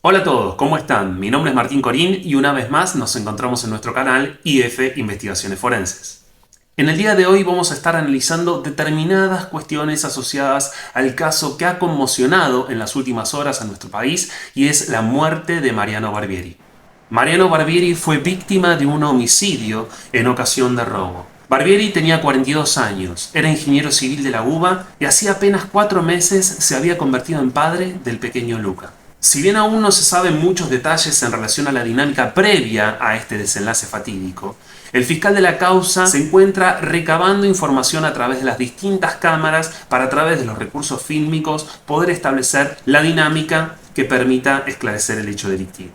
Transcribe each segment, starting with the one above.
Hola a todos, ¿cómo están? Mi nombre es Martín Corín y una vez más nos encontramos en nuestro canal IF Investigaciones Forenses. En el día de hoy vamos a estar analizando determinadas cuestiones asociadas al caso que ha conmocionado en las últimas horas a nuestro país y es la muerte de Mariano Barbieri. Mariano Barbieri fue víctima de un homicidio en ocasión de robo. Barbieri tenía 42 años, era ingeniero civil de la UBA y hacía apenas 4 meses se había convertido en padre del pequeño Luca. Si bien aún no se saben muchos detalles en relación a la dinámica previa a este desenlace fatídico, el fiscal de la causa se encuentra recabando información a través de las distintas cámaras para a través de los recursos fílmicos poder establecer la dinámica que permita esclarecer el hecho delictivo.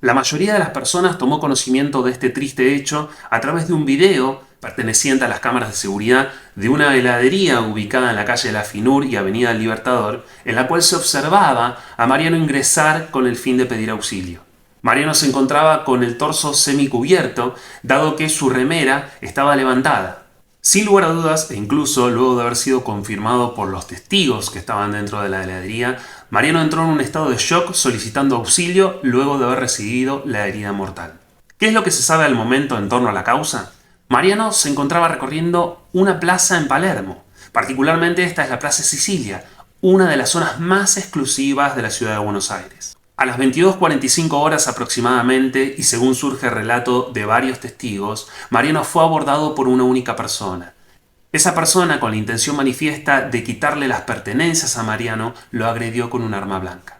La mayoría de las personas tomó conocimiento de este triste hecho a través de un video perteneciente a las cámaras de seguridad de una heladería ubicada en la calle de la Finur y Avenida del Libertador, en la cual se observaba a Mariano ingresar con el fin de pedir auxilio. Mariano se encontraba con el torso semicubierto, dado que su remera estaba levantada. Sin lugar a dudas, e incluso luego de haber sido confirmado por los testigos que estaban dentro de la heladería, Mariano entró en un estado de shock solicitando auxilio luego de haber recibido la herida mortal. ¿Qué es lo que se sabe al momento en torno a la causa? Mariano se encontraba recorriendo una plaza en Palermo. Particularmente esta es la Plaza Sicilia, una de las zonas más exclusivas de la ciudad de Buenos Aires. A las 22:45 horas aproximadamente, y según surge el relato de varios testigos, Mariano fue abordado por una única persona. Esa persona, con la intención manifiesta de quitarle las pertenencias a Mariano, lo agredió con un arma blanca.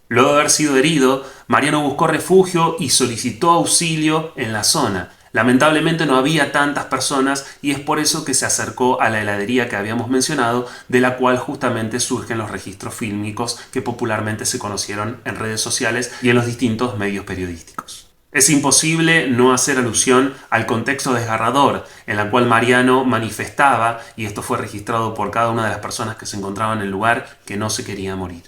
Luego de haber sido herido, Mariano buscó refugio y solicitó auxilio en la zona. Lamentablemente no había tantas personas y es por eso que se acercó a la heladería que habíamos mencionado, de la cual justamente surgen los registros fílmicos que popularmente se conocieron en redes sociales y en los distintos medios periodísticos. Es imposible no hacer alusión al contexto desgarrador en el cual Mariano manifestaba, y esto fue registrado por cada una de las personas que se encontraban en el lugar, que no se quería morir.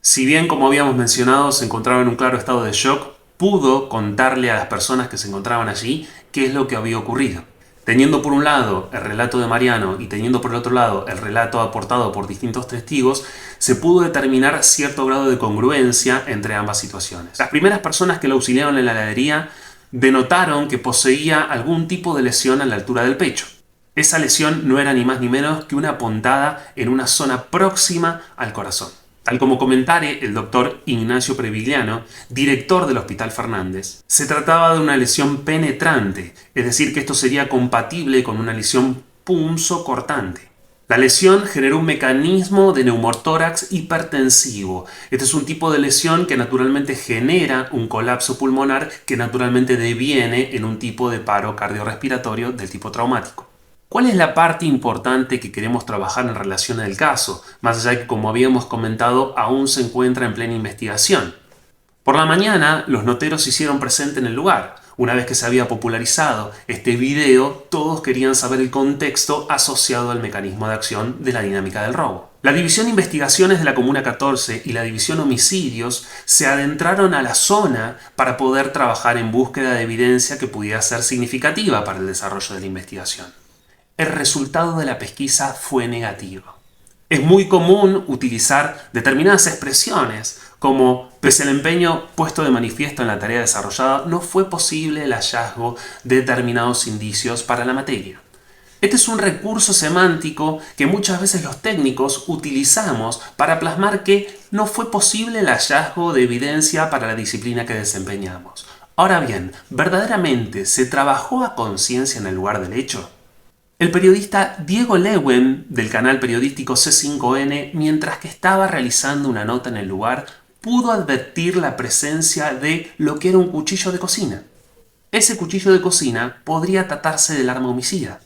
Si bien, como habíamos mencionado, se encontraba en un claro estado de shock, pudo contarle a las personas que se encontraban allí qué es lo que había ocurrido. Teniendo por un lado el relato de Mariano y teniendo por el otro lado el relato aportado por distintos testigos, se pudo determinar cierto grado de congruencia entre ambas situaciones. Las primeras personas que lo auxiliaron en la heladería denotaron que poseía algún tipo de lesión a la altura del pecho. Esa lesión no era ni más ni menos que una puntada en una zona próxima al corazón. Tal como comentara el doctor Ignacio Previgliano, director del Hospital Fernández, se trataba de una lesión penetrante, es decir, que esto sería compatible con una lesión punzocortante. La lesión generó un mecanismo de neumotórax hipertensivo. Este es un tipo de lesión que naturalmente genera un colapso pulmonar que naturalmente deviene en un tipo de paro cardiorrespiratorio del tipo traumático. ¿Cuál es la parte importante que queremos trabajar en relación al caso? Más allá de que, como habíamos comentado, aún se encuentra en plena investigación. Por la mañana, los noteros se hicieron presentes en el lugar. Una vez que se había popularizado este video, todos querían saber el contexto asociado al mecanismo de acción de la dinámica del robo. La División de Investigaciones de la Comuna 14 y la División Homicidios se adentraron a la zona para poder trabajar en búsqueda de evidencia que pudiera ser significativa para el desarrollo de la investigación. El resultado de la pesquisa fue negativo. Es muy común utilizar determinadas expresiones como pese al empeño puesto de manifiesto en la tarea desarrollada, no fue posible el hallazgo de determinados indicios para la materia. Este es un recurso semántico que muchas veces los técnicos utilizamos para plasmar que no fue posible el hallazgo de evidencia para la disciplina que desempeñamos. Ahora bien, ¿verdaderamente se trabajó a conciencia en el lugar del hecho? El periodista Diego Lewen, del canal periodístico C5N, mientras que estaba realizando una nota en el lugar, pudo advertir la presencia de lo que era un cuchillo de cocina. Ese cuchillo de cocina podría tratarse del arma homicida.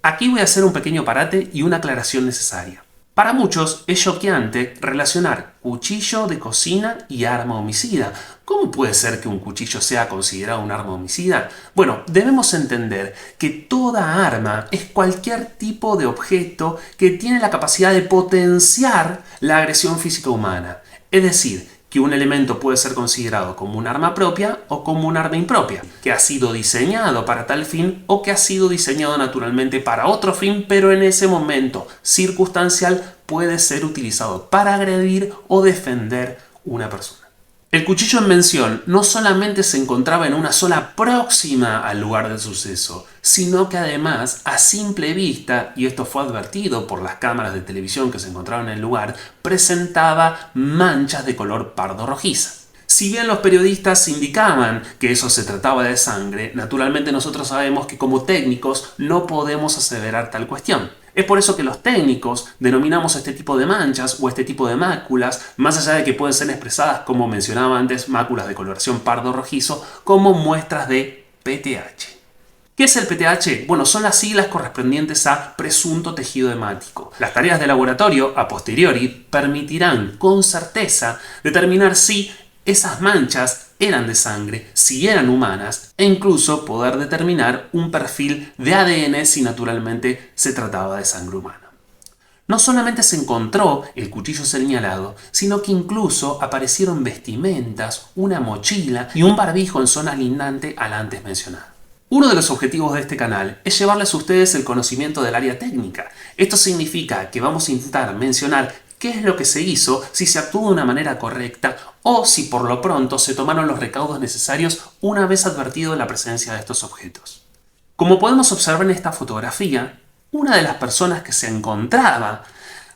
Aquí voy a hacer un pequeño parate y una aclaración necesaria. Para muchos es choqueante relacionar cuchillo de cocina y arma homicida. ¿Cómo puede ser que un cuchillo sea considerado un arma homicida? Bueno, debemos entender que toda arma es cualquier tipo de objeto que tiene la capacidad de potenciar la agresión física humana. Es decir, que un elemento puede ser considerado como un arma propia o como un arma impropia, que ha sido diseñado para tal fin o que ha sido diseñado naturalmente para otro fin, pero en ese momento circunstancial puede ser utilizado para agredir o defender una persona. El cuchillo en mención no solamente se encontraba en una zona próxima al lugar del suceso, sino que además, a simple vista, y esto fue advertido por las cámaras de televisión que se encontraban en el lugar, presentaba manchas de color pardo rojiza. Si bien los periodistas indicaban que eso se trataba de sangre, naturalmente nosotros sabemos que como técnicos no podemos aseverar tal cuestión. Es por eso que los técnicos denominamos este tipo de manchas o este tipo de máculas, más allá de que pueden ser expresadas, como mencionaba antes, máculas de coloración pardo rojizo, como muestras de PTH. ¿Qué es el PTH? Bueno, son las siglas correspondientes a presunto tejido hemático. Las tareas de laboratorio, a posteriori, permitirán con certeza determinar si esas manchas eran de sangre, si eran humanas, e incluso poder determinar un perfil de ADN si naturalmente se trataba de sangre humana. No solamente se encontró el cuchillo señalado, sino que incluso aparecieron vestimentas, una mochila y un barbijo en zona lindante a la antes mencionada. Uno de los objetivos de este canal es llevarles a ustedes el conocimiento del área técnica. Esto significa que vamos a intentar mencionar qué es lo que se hizo, si se actuó de una manera correcta o si por lo pronto se tomaron los recaudos necesarios una vez advertido la presencia de estos objetos. Como podemos observar en esta fotografía, una de las personas que se encontraba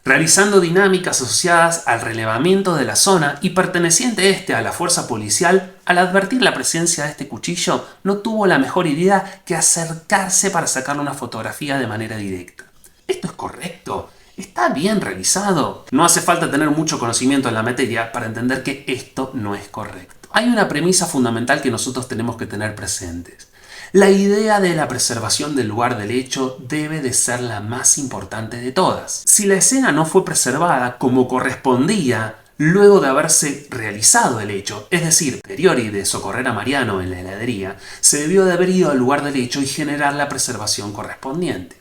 realizando dinámicas asociadas al relevamiento de la zona y perteneciente a la fuerza policial, al advertir la presencia de este cuchillo, no tuvo la mejor idea que acercarse para sacarle una fotografía de manera directa. ¿Esto es correcto? ¿Está bien realizado? No hace falta tener mucho conocimiento en la materia para entender que esto no es correcto. Hay una premisa fundamental que nosotros tenemos que tener presentes. La idea de la preservación del lugar del hecho debe de ser la más importante de todas. Si la escena no fue preservada como correspondía luego de haberse realizado el hecho, es decir, posteriori de socorrer a Mariano en la heladería, se debió de haber ido al lugar del hecho y generar la preservación correspondiente.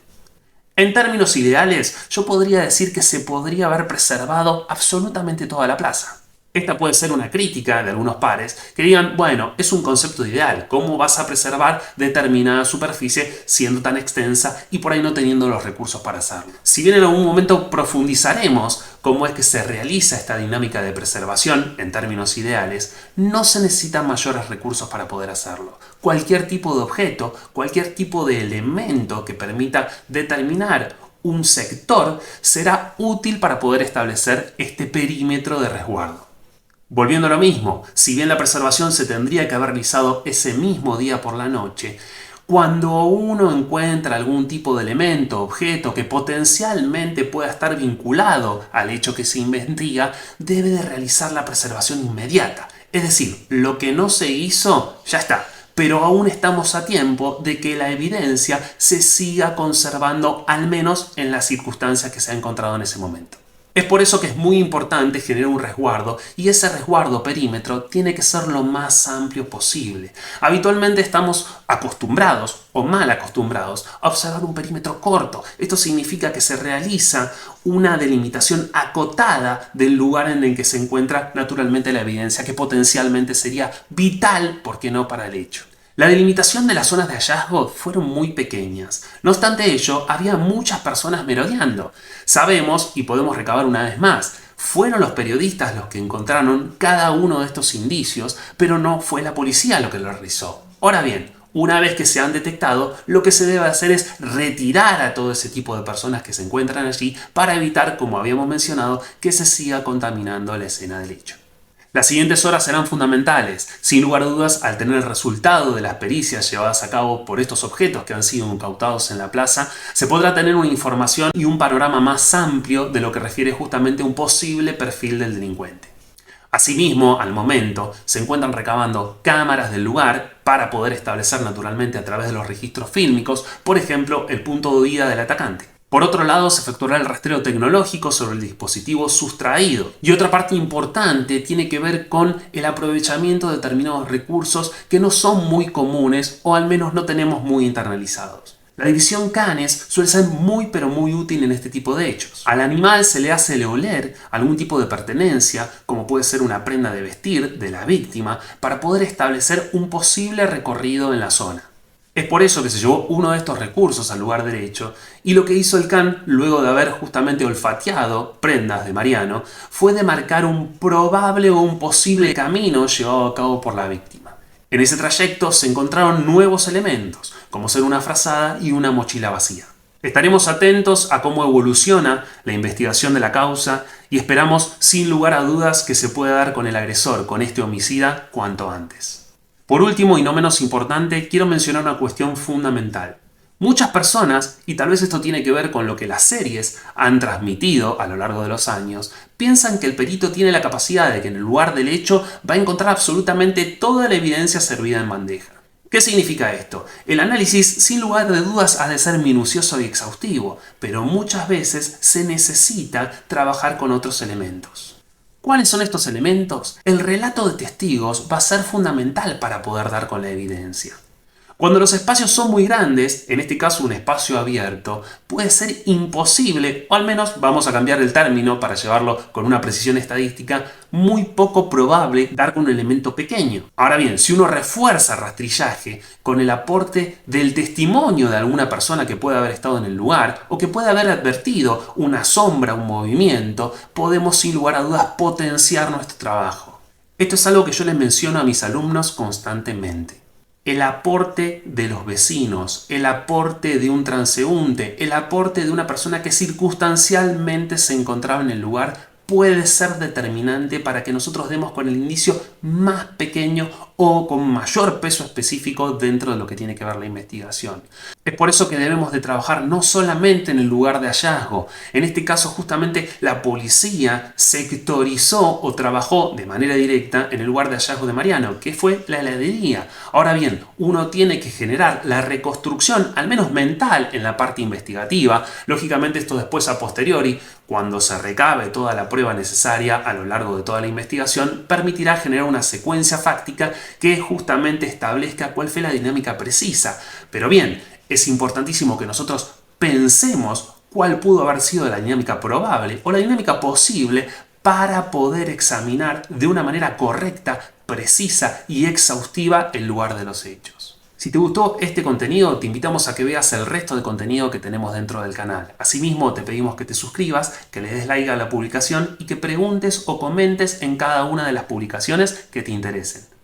En términos ideales, yo podría decir que se podría haber preservado absolutamente toda la plaza. Esta puede ser una crítica de algunos pares que digan, bueno, es un concepto ideal, ¿cómo vas a preservar determinada superficie siendo tan extensa y por ahí no teniendo los recursos para hacerlo? Si bien en algún momento profundizaremos cómo es que se realiza esta dinámica de preservación en términos ideales, no se necesitan mayores recursos para poder hacerlo. Cualquier tipo de objeto, cualquier tipo de elemento que permita determinar un sector será útil para poder establecer este perímetro de resguardo. Volviendo a lo mismo, si bien la preservación se tendría que haber realizado ese mismo día por la noche, cuando uno encuentra algún tipo de elemento, objeto que potencialmente pueda estar vinculado al hecho que se investiga, debe de realizar la preservación inmediata. Es decir, lo que no se hizo, ya está, pero aún estamos a tiempo de que la evidencia se siga conservando, al menos en las circunstancias que se ha encontrado en ese momento. Es por eso que es muy importante generar un resguardo y ese resguardo perímetro tiene que ser lo más amplio posible. Habitualmente estamos acostumbrados o mal acostumbrados a observar un perímetro corto. Esto significa que se realiza una delimitación acotada del lugar en el que se encuentra naturalmente la evidencia que potencialmente sería vital, ¿por qué no?, para el hecho. La delimitación de las zonas de hallazgo fueron muy pequeñas. No obstante ello, había muchas personas merodeando. Sabemos, y podemos recabar una vez más, fueron los periodistas los que encontraron cada uno de estos indicios, pero no fue la policía lo que lo realizó. Ahora bien, una vez que se han detectado, lo que se debe hacer es retirar a todo ese tipo de personas que se encuentran allí para evitar, como habíamos mencionado, que se siga contaminando la escena del hecho. Las siguientes horas serán fundamentales. Sin lugar a dudas, al tener el resultado de las pericias llevadas a cabo por estos objetos que han sido incautados en la plaza, se podrá tener una información y un panorama más amplio de lo que refiere justamente a un posible perfil del delincuente. Asimismo, al momento, se encuentran recabando cámaras del lugar para poder establecer naturalmente a través de los registros fílmicos, por ejemplo, el punto de huida del atacante. Por otro lado, se efectuará el rastreo tecnológico sobre el dispositivo sustraído. Y otra parte importante tiene que ver con el aprovechamiento de determinados recursos que no son muy comunes o al menos no tenemos muy internalizados. La división Canes suele ser muy pero muy útil en este tipo de hechos. Al animal se le hace oler algún tipo de pertenencia, como puede ser una prenda de vestir de la víctima, para poder establecer un posible recorrido en la zona. Es por eso que se llevó uno de estos recursos al lugar derecho, y lo que hizo el can, luego de haber justamente olfateado prendas de Mariano, fue demarcar un probable o un posible camino llevado a cabo por la víctima. En ese trayecto se encontraron nuevos elementos, como ser una frazada y una mochila vacía. Estaremos atentos a cómo evoluciona la investigación de la causa y esperamos sin lugar a dudas que se pueda dar con el agresor, con este homicida, cuanto antes. Por último, y no menos importante, quiero mencionar una cuestión fundamental. Muchas personas, y tal vez esto tiene que ver con lo que las series han transmitido a lo largo de los años, piensan que el perito tiene la capacidad de que en el lugar del hecho va a encontrar absolutamente toda la evidencia servida en bandeja. ¿Qué significa esto? El análisis, sin lugar de dudas, ha de ser minucioso y exhaustivo, pero muchas veces se necesita trabajar con otros elementos. ¿Cuáles son estos elementos? El relato de testigos va a ser fundamental para poder dar con la evidencia. Cuando los espacios son muy grandes, en este caso un espacio abierto, puede ser imposible, o al menos vamos a cambiar el término para llevarlo con una precisión estadística, muy poco probable dar con un elemento pequeño. Ahora bien, si uno refuerza el rastrillaje con el aporte del testimonio de alguna persona que puede haber estado en el lugar o que puede haber advertido una sombra, un movimiento, podemos sin lugar a dudas potenciar nuestro trabajo. Esto es algo que yo les menciono a mis alumnos constantemente. El aporte de los vecinos, el aporte de un transeúnte, el aporte de una persona que circunstancialmente se encontraba en el lugar puede ser determinante para que nosotros demos con el indicio más pequeño o con mayor peso específico dentro de lo que tiene que ver la investigación. Es por eso que debemos de trabajar no solamente en el lugar de hallazgo. En este caso justamente la policía sectorizó o trabajó de manera directa en el lugar de hallazgo de Mariano, que fue la heladería. Ahora bien, uno tiene que generar la reconstrucción, al menos mental, en la parte investigativa. Lógicamente esto después a posteriori, cuando se recabe toda la prueba necesaria a lo largo de toda la investigación, permitirá generar una secuencia fáctica que justamente establezca cuál fue la dinámica precisa. Pero bien, es importantísimo que nosotros pensemos cuál pudo haber sido la dinámica probable o la dinámica posible para poder examinar de una manera correcta, precisa y exhaustiva el lugar de los hechos. Si te gustó este contenido, te invitamos a que veas el resto de contenido que tenemos dentro del canal. Asimismo, te pedimos que te suscribas, que le des like a la publicación y que preguntes o comentes en cada una de las publicaciones que te interesen.